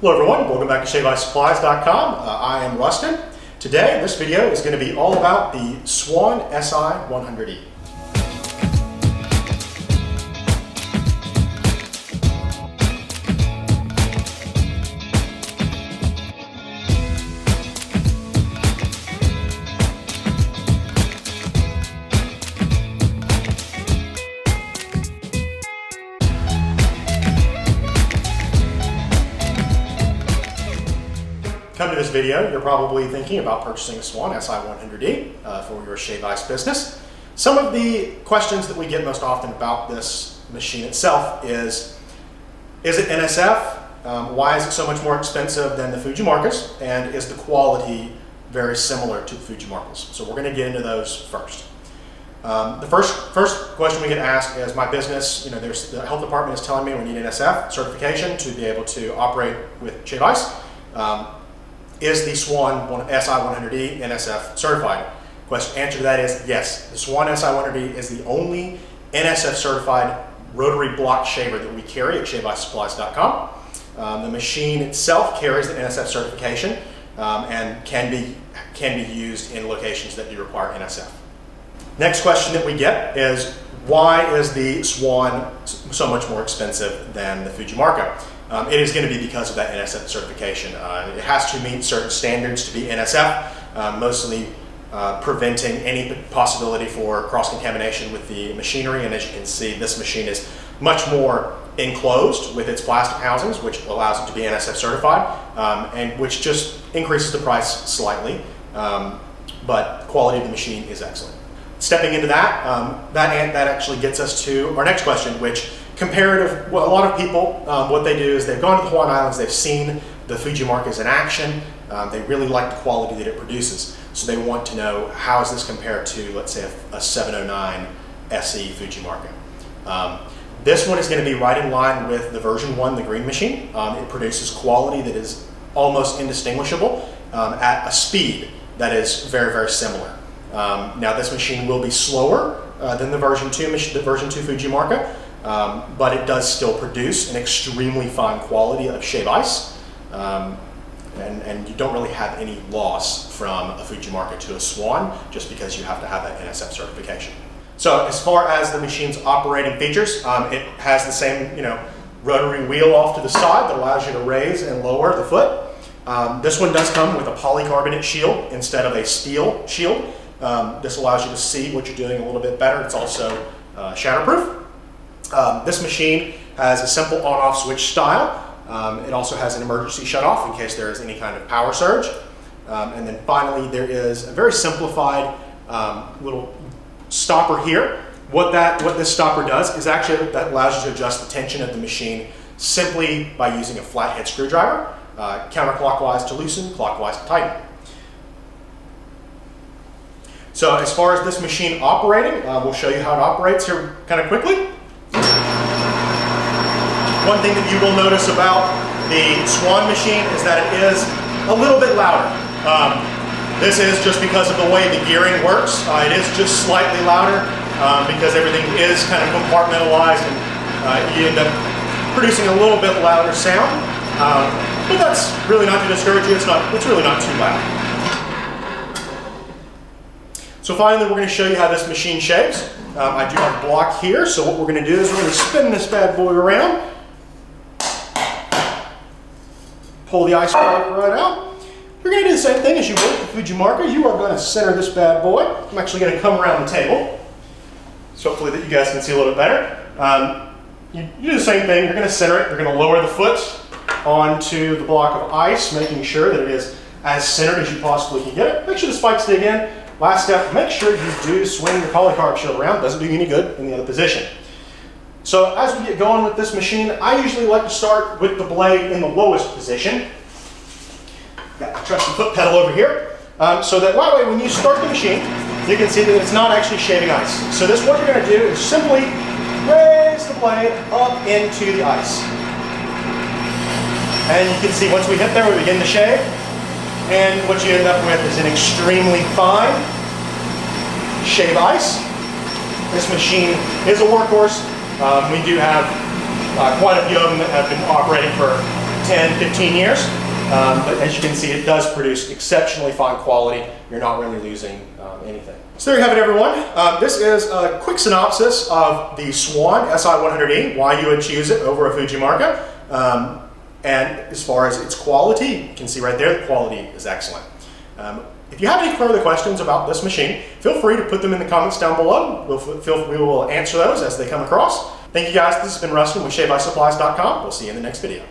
Hello everyone, welcome back to ShaveIceSupplies.com. I am Rustin. Today, this video is going to be all about the Swan SI-100E. Come to this video, you're probably thinking about purchasing a Swan SI-100E for your shave ice business. Some of the questions that we get most often about this machine itself is it NSF? Why is it so much more expensive than the Fujimarcas? And is the quality very similar to the Fujimarcas? So we're going to get into those first. The first question we get asked is, my business, the health department is telling me we need NSF certification to be able to operate with shave ice. Is the Swan SI-100E NSF certified? Answer to that is yes. The Swan SI-100E is the only NSF certified rotary block shaver that we carry at ShaveIceSupplies.com. The machine itself carries the NSF certification and can be used in locations that do require NSF. Next question that we get is, why is the Swan so much more expensive than the Fujimarca? It is going to be because of that NSF certification. It has to meet certain standards to be NSF, mostly preventing any possibility for cross-contamination with the machinery. And as you can see, this machine is much more enclosed with its plastic housings, which allows it to be NSF certified, and which just increases the price slightly, but the quality of the machine is excellent. Stepping into that, that actually gets us to our next question, which well, a lot of people, what they do is they've gone to the Hawaiian Islands, they've seen the Fujimarcas in action, they really like the quality that it produces, so they want to know, how is this compared to, let's say, a 709 SE Fujimarca. This one is going to be right in line with the version 1, the green machine. It produces quality that is almost indistinguishable at a speed that is very, very similar. Now this machine will be slower than the version 2 Fujimarca, but it does still produce an extremely fine quality of shave ice, and you don't really have any loss from a Fujimarca to a Swan just because you have to have that NSF certification. So as far as the machine's operating features, it has the same rotary wheel off to the side that allows you to raise and lower the foot. This one does come with a polycarbonate shield instead of a steel shield. This allows you to see what you're doing a little bit better. It's also shatterproof. This machine has a simple on-off switch style. It also has an emergency shut-off in case there is any kind of power surge. And then finally, there is a very simplified little stopper here. What this stopper does is actually that allows you to adjust the tension of the machine simply by using a flathead screwdriver, counterclockwise to loosen, clockwise to tighten. So as far as this machine operating, we'll show you how it operates here kind of quickly. One thing that you will notice about the Swan machine is that it is a little bit louder. This is just because of the way the gearing works. It is just slightly louder because everything is kind of compartmentalized, and you end up producing a little bit louder sound. But that's really not to discourage you. It's really not too loud. So finally, we're going to show you how this machine shaves. I do have a block here, so what we're going to do is we're going to spin this bad boy around, pull the ice pipe right out. You're going to do the same thing as you would with the Fujimarca. You are going to center this bad boy. I'm actually going to come around the table, so hopefully that you guys can see a little bit better. You do the same thing. You're going to center it. You're going to lower the foot onto the block of ice, making sure that it is as centered as you possibly can get it. Make sure the spikes dig in. Last step, make sure you do swing your polycarb shield around. Doesn't do you any good in the other position. So as we get going with this machine, I usually like to start with the blade in the lowest position. Got the trusty foot pedal over here. So that way when you start the machine, you can see that it's not actually shaving ice. So what you're going to do is simply raise the blade up into the ice. And you can see once we hit there, we begin to shave. And what you end up with is an extremely fine shave ice. This machine is a workhorse. We do have quite a few of them that have been operating for 10, 15 years. But as you can see, it does produce exceptionally fine quality. You're not really losing anything. So there you have it, everyone. This is a quick synopsis of the Swan SI-100E, why you would choose it over a Fujimarca. And as far as its quality, you can see right there, the quality is excellent. If you have any further questions about this machine, feel free to put them in the comments down below. We will answer those as they come across. Thank you guys. This has been Rustin with ShaveIceSupplies.com. We'll see you in the next video.